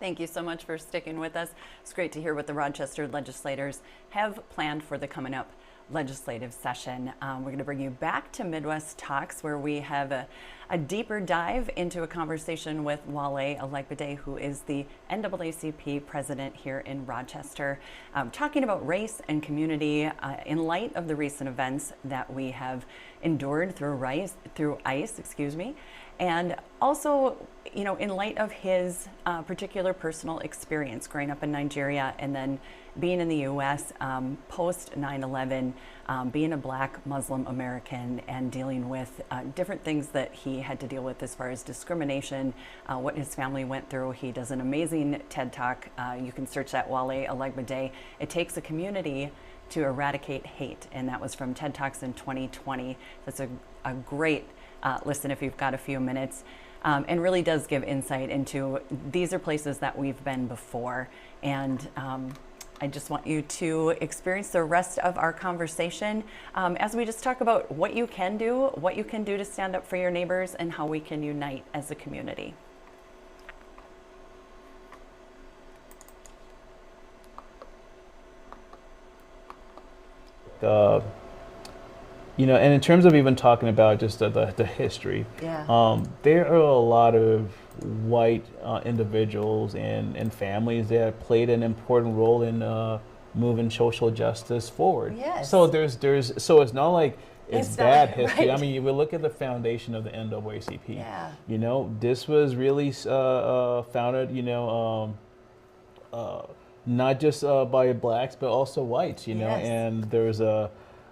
Thank you so much for sticking with us. It's great to hear what the Rochester legislators have planned for the coming up legislative session. We're going to bring you back to Midwest Talks, where we have a deeper dive into a conversation with Wale Elegbede, who is the NAACP president here in Rochester, talking about race and community in light of the recent events that we have endured through ICE, and also, in light of his particular personal experience growing up in Nigeria and then being in the U.S. Post 9/11, being a Black Muslim American and dealing with different things that he had to deal with as far as discrimination, what his family went through. He does an amazing TED Talk. You can search that, Wale Elegbede. It takes a community to eradicate hate, and that was from TED Talks in 2020. That's a great listen if you've got a few minutes, and really does give insight into these are places that we've been before. And I just want you to experience the rest of our conversation as we just talk about what you can do to stand up for your neighbors, and how we can unite as a community. And in terms of even talking about just the history, there are a lot of white individuals and families that played an important role in moving social justice forward. Yes. So so it's not like it's bad history. Right. I mean, we look at the foundation of the NAACP. Yeah. This was really founded, not just by blacks but also whites. Yes. And there's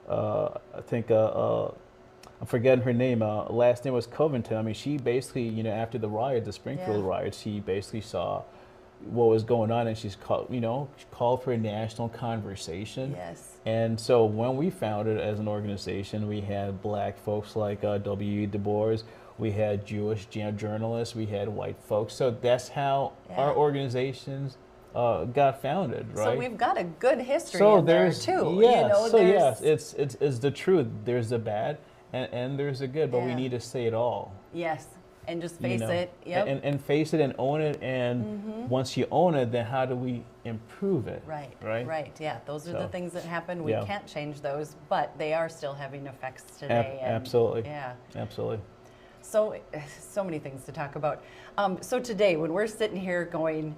I think I'm forgetting her name. Last name was Covington. I mean, she basically, after the riots, the Springfield riots, she basically saw what was going on, and she called for a national conversation. Yes. And so when we founded as an organization, we had black folks like W. Du Bois, we had Jewish journalists, we had white folks. So that's how our organizations got founded, right? So we've got a good history in there too. Yes, it's the truth. There's the bad and there's the good, but we need to say it all. Yes, and just face it. Yep. And face it and own it. And once you own it, then how do we improve it? Right. Yeah, those are the things that happen. We can't change those, but they are still having effects today. Absolutely. Yeah. Absolutely. So many things to talk about. So today, when we're sitting here going,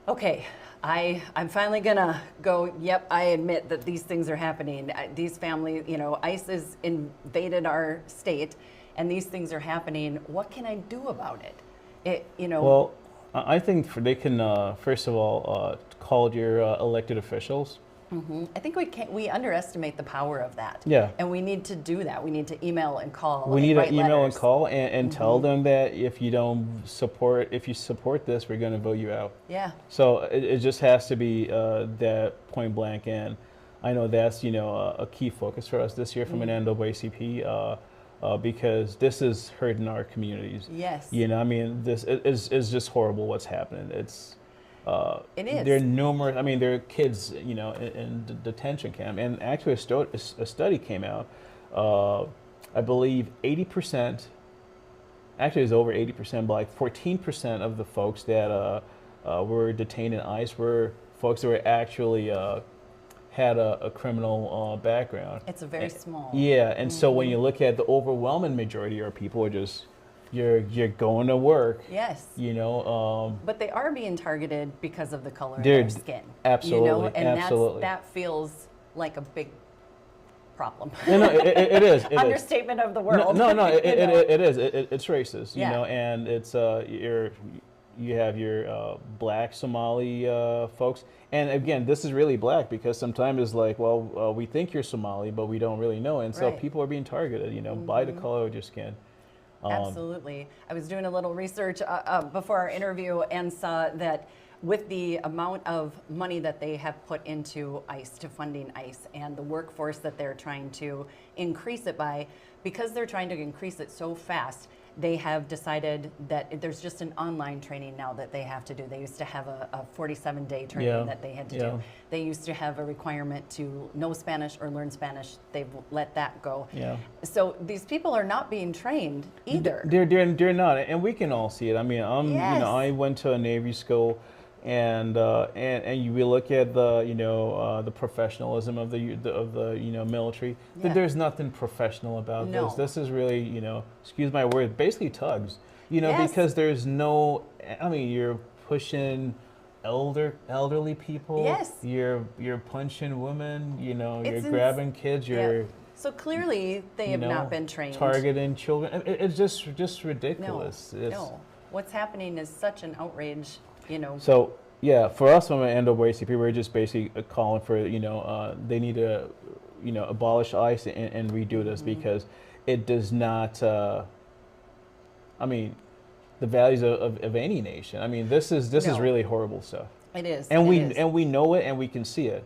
okay, I'm finally gonna go, yep, I admit that these things are happening. These families, ICE has invaded our state and these things are happening. What can I do about it? Well, I think they can, first of all, call your elected officials. I think we underestimate the power of that. Yeah. And we need to do that. We need to email and call. We need to email letters. and call and tell them that if you support this, we're going to vote you out. Yeah. So it just has to be that point blank. And I know that's, a key focus for us this year from an NAACP because this is hurting our communities. Yes. This is just horrible what's happening. It is. There are numerous. There are kids, in the detention camp, and actually a study came out. I believe 80%. Actually, it was over 80%, but like 14% of the folks that were detained in ICE were folks that were actually had a criminal background. It's a very small. Yeah, and so when you look at the overwhelming majority of people are just. You're going to work. Yes. But they are being targeted because of the color of their skin. Absolutely. And absolutely. that feels like a big problem. No, it is. Understatement of the world. No, it is. It's racist. Yeah. And it's you have your black Somali folks, and again, this is really black because sometimes it's like, well, we think you're Somali, but we don't really know, and so people are being targeted, by the color of your skin. Absolutely. I was doing a little research before our interview and saw that with the amount of money that they have put into ICE, to funding ICE, and the workforce that they're trying to increase it by, because they're trying to increase it so fast, they have decided that there's just an online training now that they have to do. They used to have a 47-day training that they had to do. They used to have a requirement to know Spanish or learn Spanish. They've let that go. Yeah. So these people are not being trained either. They're not, and we can all see it. I mean, I went to a Navy school. and you will look at the the professionalism of the military. Yeah. There's nothing professional about No. this. This is really excuse my word, basically tugs. Yes. Because there's no. I mean, you're pushing elderly people. Yes. You're punching women. You're It's grabbing kids. You're So clearly they have not been trained. targeting children. It's just ridiculous. No. What's happening is such an outrage, So yeah, for us from an NAACP, we're just basically calling for they need to abolish ICE and redo this because it does not. I mean, the values of any nation. I mean, this is No. really horrible stuff. It is. And it we is. know it and we can see it.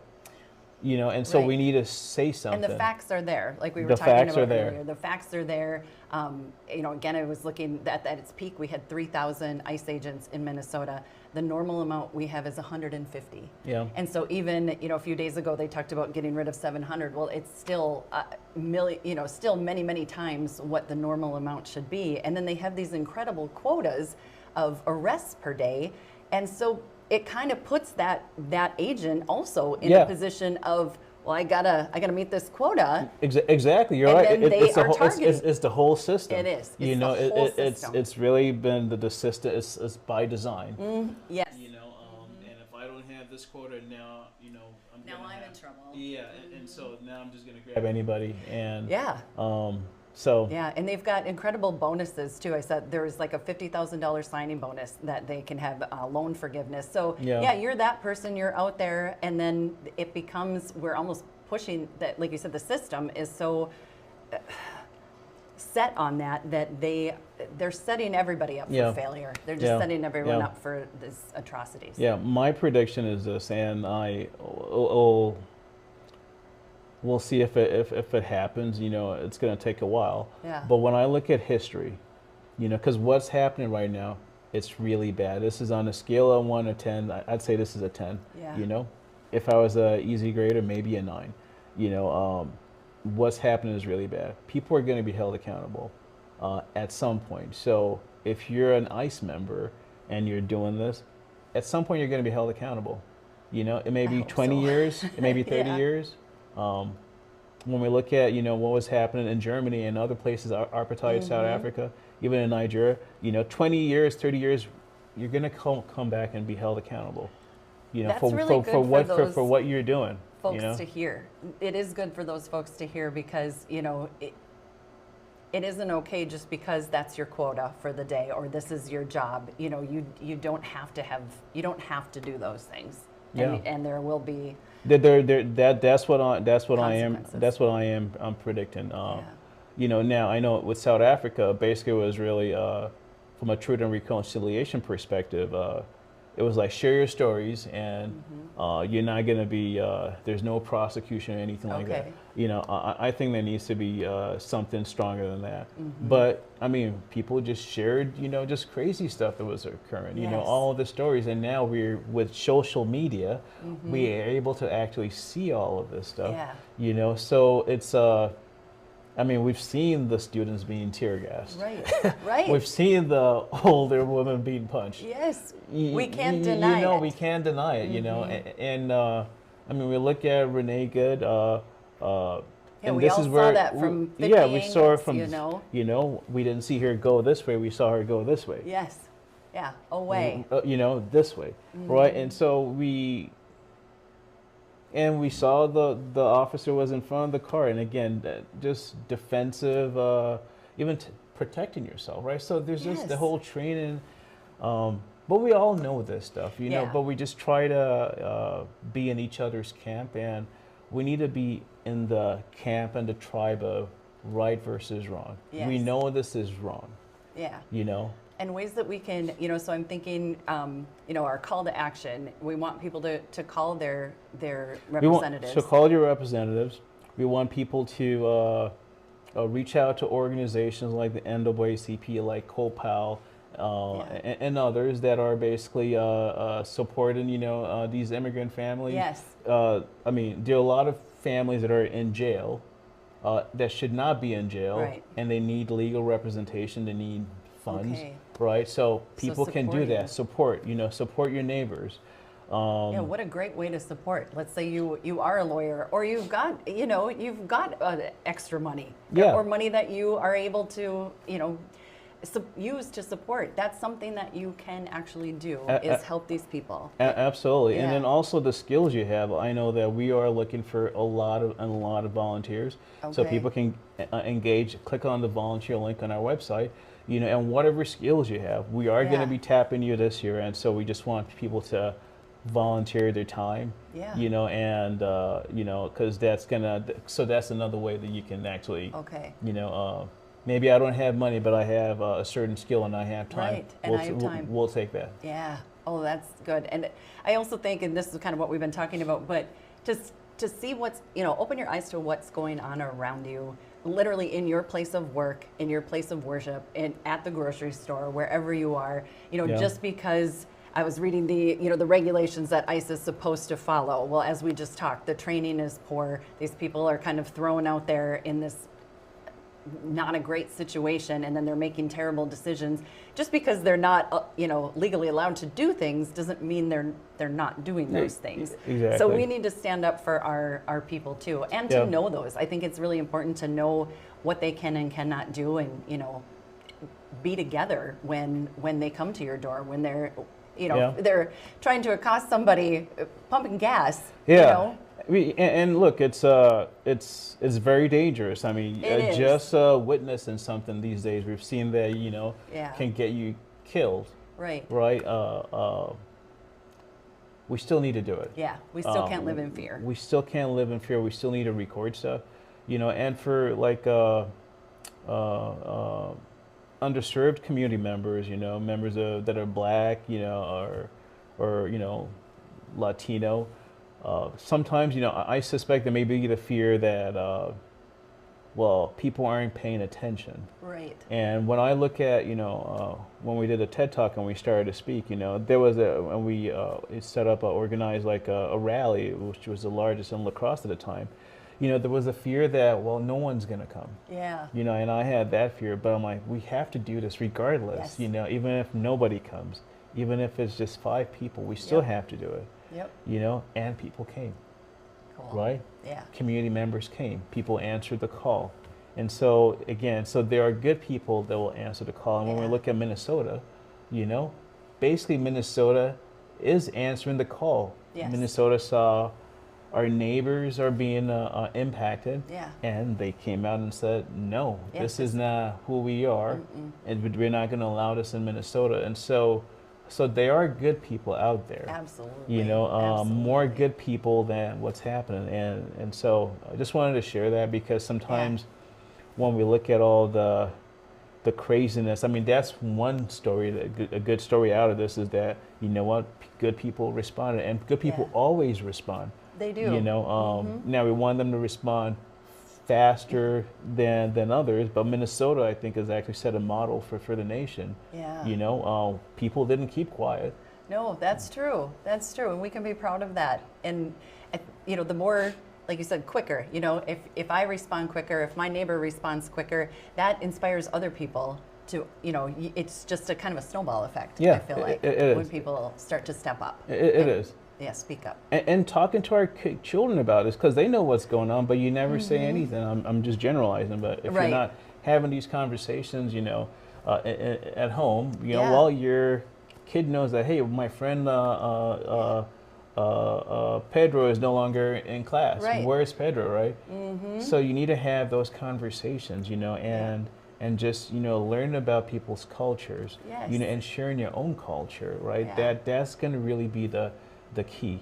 And so we Right. need to say something. And the facts are there, like we were The talking facts about are there. earlier. The facts are there. Again, I was looking at its peak, we had 3,000 ICE agents in Minnesota. The normal amount we have is 150. Yeah. And so even, a few days ago, they talked about getting rid of 700. Well, it's still still many, many times what the normal amount should be. And then they have these incredible quotas of arrests per day. And so it kind of puts that agent also in a position of, well, I gotta meet this quota. Exactly, you're And right. then they It's the are whole. targeting. It's the whole system. It is. It's the whole system. It's really been the system. It's by design. Yes. And if I don't have this quota now, Now I'm in trouble. Yeah, and so now I'm just gonna grab anybody and Yeah. So Yeah, and they've got incredible bonuses too. I said there's like a $50,000 signing bonus that they can have loan forgiveness. So yeah, you're that person, you're out there, and then it becomes, we're almost pushing that, like you said, the system is so set on that they're setting everybody up for failure. They're just setting everyone up for these atrocities. Yeah, my prediction is this, and we'll see if it happens. It's going to take a while. Yeah. But when I look at history, because what's happening right now, it's really bad. This is on a scale of 1 to 10. I'd say this is a 10. Yeah. If I was a easy grader, maybe a 9. What's happening is really bad. People are going to be held accountable at some point. So if you're an ICE member and you're doing this, at some point you're going to be held accountable. It may be 20 years, it may be 30 years. When we look at what was happening in Germany and other places, apartheid, South Africa, even in Nigeria, 20 years, 30 years, you're going to come back and be held accountable. That's really good for what you're doing. Folks to hear. It is good for those folks to hear because it isn't okay just because that's your quota for the day or this is your job. You don't have to do those things. And there will be. That's what I am predicting. Now I know with South Africa, basically it was really from a truth and reconciliation perspective. It was like share your stories, and you're not going to be. There's no prosecution or anything like that. I think there needs to be something stronger than that. But I mean, people just shared, just crazy stuff that was occurring. All of the stories, and now we're with social media, we are able to actually see all of this stuff. Yeah. So it's. I mean, we've seen the students being tear gassed. Right, right. We've seen the older woman being punched. Yes, we can't deny it. We can't deny it, And I mean, we look at Renee Good. And we this all is saw where that from 50 we saw her angles, from, we didn't see her go this way. We saw her go this way. Yes, yeah, away. This way, right? And so we saw the officer was in front of the car, and again, just defensive, even protecting yourself, right? So there's just the whole training, but we all know this stuff, but we just try to be in each other's camp, and we need to be in the camp and the tribe of right versus wrong. Yes. We know this is wrong. Yeah. and ways that we can, so I'm thinking, our call to action, we want people to call their representatives. So call your representatives. We want people to reach out to organizations like the NAACP, like COPAL, and others that are basically supporting, these immigrant families. Yes. I mean, there are a lot of families that are in jail that should not be in jail, Right. and they need legal representation. They need funds. Okay. right? So people can do supporting. that. Support, support your neighbors. Yeah, what a great way to support. Let's say you are a lawyer, or you've got extra money, Yeah. or money that you are able to use to support. That's something that you can actually do, is help these people. Absolutely, Yeah. and then also the skills you have. I know that we are looking for a lot of volunteers, so Okay. people can engage. Click on the volunteer link on our website, and whatever skills you have, we are going Yeah. to be tapping you this year, and so we just want people to volunteer their time. Yeah. And because that's another way that you can actually, Okay. maybe I don't have money, but I have a certain skill and I have time. Right, and I have time. We'll take that. Yeah. Oh, that's good. And I also think, and this is kind of what we've been talking about, but just to see what's, open your eyes to what's going on around you, literally in your place of work, in your place of worship, at the grocery store, wherever you are, Yeah. just because I was reading the regulations that ICE is supposed to follow. Well, as we just talked, the training is poor. These people are kind of thrown out there in this not a great situation, and then they're making terrible decisions. Just because they're not legally allowed to do things doesn't mean they're not doing those things. Exactly. So we need to stand up for our people too, and to Yeah. know those. I think it's really important to know what they can and cannot do, and be together when they come to your door, when they're Yeah. they're trying to accost somebody pumping gas. Yeah. And look, it's very dangerous. I mean, It is. just witnessing something these days, we've seen that Yeah. can get you killed, Right. right? We still need to do it. Yeah. We still can't live in fear. We still can't live in fear. We still need to record stuff, and for like underserved community members, members that are Black, or Latino. Sometimes, I suspect there may be the fear that, people aren't paying attention. Right. And when I look at, when we did a TED Talk and we started to speak, there was when we set up, organized like a rally, which was the largest in La Crosse at the time, there was a fear that, no one's going to come. Yeah. And I had that fear, but I'm like, we have to do this regardless, Yes. even if nobody comes, even if it's just 5 people, we still Yep. have to do it. Yep. And people came, Cool. right? Yeah. Community members came, people answered the call. And so again, there are good people that will answer the call. And when we Yeah. look at Minnesota, basically Minnesota is answering the call. Yes. Minnesota saw our neighbors are being impacted, Yeah. and they came out and said, no, Yeah, this is not who we are, and we're not going to allow this in Minnesota. And so there are good people out there. Absolutely. More good people than what's happening. And so I just wanted to share that, because sometimes when we look at all the craziness, I mean, that's one story, a good story out of this is that, good people responded, and good people Yeah. always respond. They do. Now we want them to respond faster than others, but Minnesota, I think, has actually set a model for the nation. Yeah. People didn't keep quiet. No, that's true. That's true. And we can be proud of that. And, the more, like you said, quicker, if I respond quicker, if my neighbor responds quicker, that inspires other people to, it's just a kind of a snowball effect, Yeah, I feel like, it when is. people start to step up. It is. Yeah, speak up. And talking to our children about this, because they know what's going on, but you never say anything. I'm just generalizing, but if Right. you're not having these conversations, at home, Yeah. your kid knows that, hey, my friend Pedro is no longer in class. Right. Where's Pedro, right? So you need to have those conversations, and just learning about people's cultures, Yes. and sharing your own culture, right? Yeah. That's going to really be the key,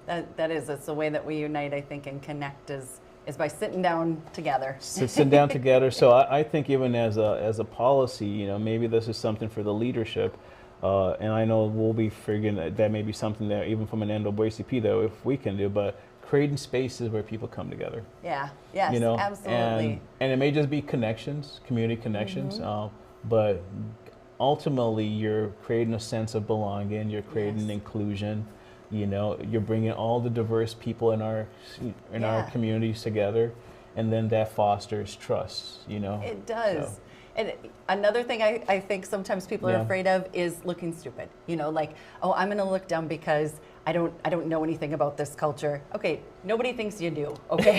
That is, it's the way that we unite, I think, and connect is by sitting down together. Sit down together. So I think even as a policy, maybe this is something for the leadership, and I know we'll be figuring that may be something that even from an NAACP though, if we can do, but creating spaces where people come together. Yeah, yes, absolutely. And it may just be connections, community connections, but ultimately you're creating a sense of belonging, you're creating Yes. inclusion, you're bringing all the diverse people in our Yeah. communities together, and then that fosters trust, It does. So. And another thing I think sometimes people are Yeah. afraid of is looking stupid. You know, like, oh, I'm going to look dumb because I don't know anything about this culture. Okay, nobody thinks you do. Okay,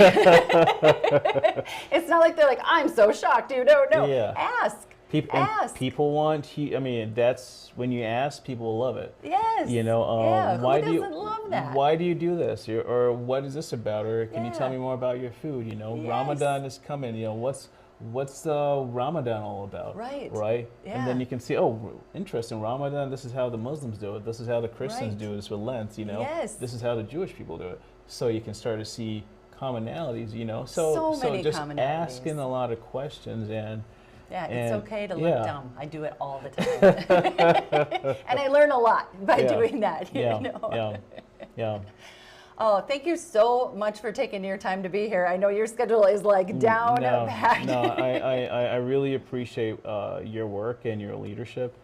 it's not like they're like, I'm so shocked you don't know. Yeah. Ask. And people want you. I mean, that's when you ask, people will love it. Yes. You know, yeah. why Who do doesn't you love that? why do you do this, or what is this about, or can you tell Yeah. me more about your food? You know, Yes. Ramadan is coming. You know, what's Ramadan all about? Right. Right. Yeah. And then you can see, oh, interesting. Ramadan. This is how the Muslims do it. This is how the Christians Right. do this with Lent. You know. Yes. This is how the Jewish people do it. So you can start to see commonalities. You know. So many just commonalities. asking a lot of questions and. Yeah, it's And- okay to look yeah. dumb. I do it all the time. And I learn a lot by Yeah. doing that. You Yeah. know? Yeah. Yeah. Oh, thank you so much for taking your time to be here. I know your schedule is like down No, packed. no, I really appreciate your work and your leadership.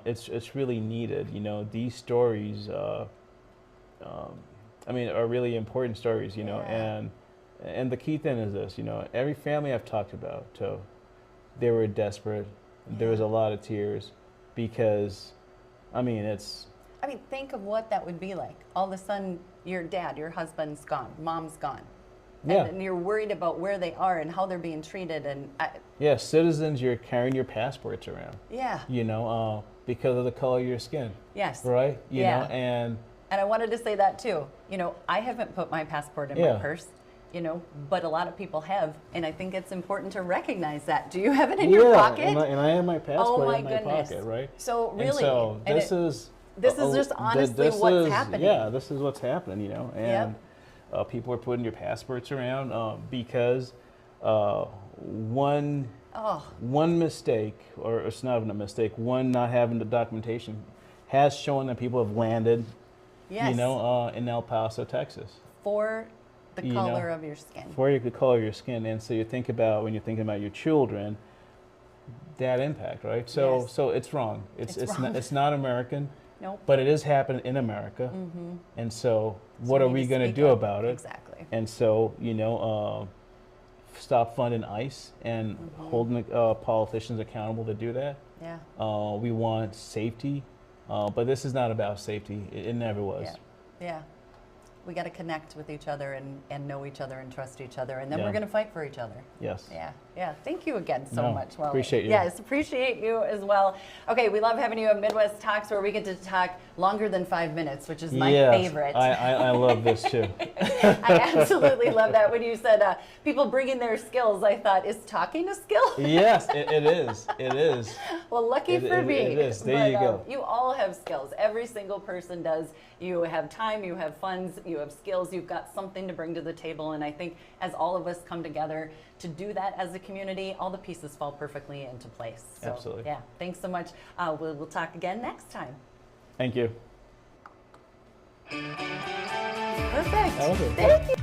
It's really needed. You know, these stories, I mean, are really important stories. You know, Yeah. and the key thing is this. You know, every family I've talked about, so they were desperate. There was a lot of tears because, I mean, I mean, think of what that would be like. All of a sudden, your dad, your husband's gone, mom's gone. Yeah. And you're worried about where they are and how they're being treated. And yeah, citizens, you're carrying your passports around. yeah, You know, because of the color of your skin, yes. right? You Yeah. know, and And I wanted to say that too. You know, I haven't put my passport in Yeah. my purse, you know, but a lot of people have. And I think it's important to recognize that. Do you have it in your pocket? and I have my passport my in my goodness. pocket, right? So And really, so and this is just honestly what's happening. Yeah, this is what's happening, you know, and people are putting your passports around because one mistake, or it's not even a mistake, one not having the documentation has shown that people have landed, yes, you know, in El Paso, Texas. for the you know, color of your skin. For the color of your skin, and so you think about when you're thinking about your children, that impact, right? So Yes. so it's wrong. It's wrong. Not, it's not American, Nope. but it is happening in America, and so what we are need we to going to speak do up. about it? Exactly. And so you know, stop funding ICE and holding politicians accountable to do that. Yeah. We want safety, but this is not about safety. It never was. Yeah. Yeah. We got to connect with each other and know each other and trust each other, and then Yeah. we're going to fight for each other. Yes. Yeah, yeah. Thank you again so No, much, Wale. appreciate you. Yes, appreciate you as well. Okay, we love having you at Midwest Talks, where we get to talk longer than 5 minutes, which is my Yes, favorite. I love this too. I absolutely love that. When you said people bringing their skills, I thought, is talking a skill? Yes, it is. It is. Well, lucky for me. It is. There But, you go. You all have skills. Every single person does. You have time, you have funds, you have skills, you've got something to bring to the table. And I think as all of us come together to do that as a community, all the pieces fall perfectly into place. So, Absolutely. yeah, thanks so much. We'll talk again next time. Thank you. Perfect. That was it. Thank you.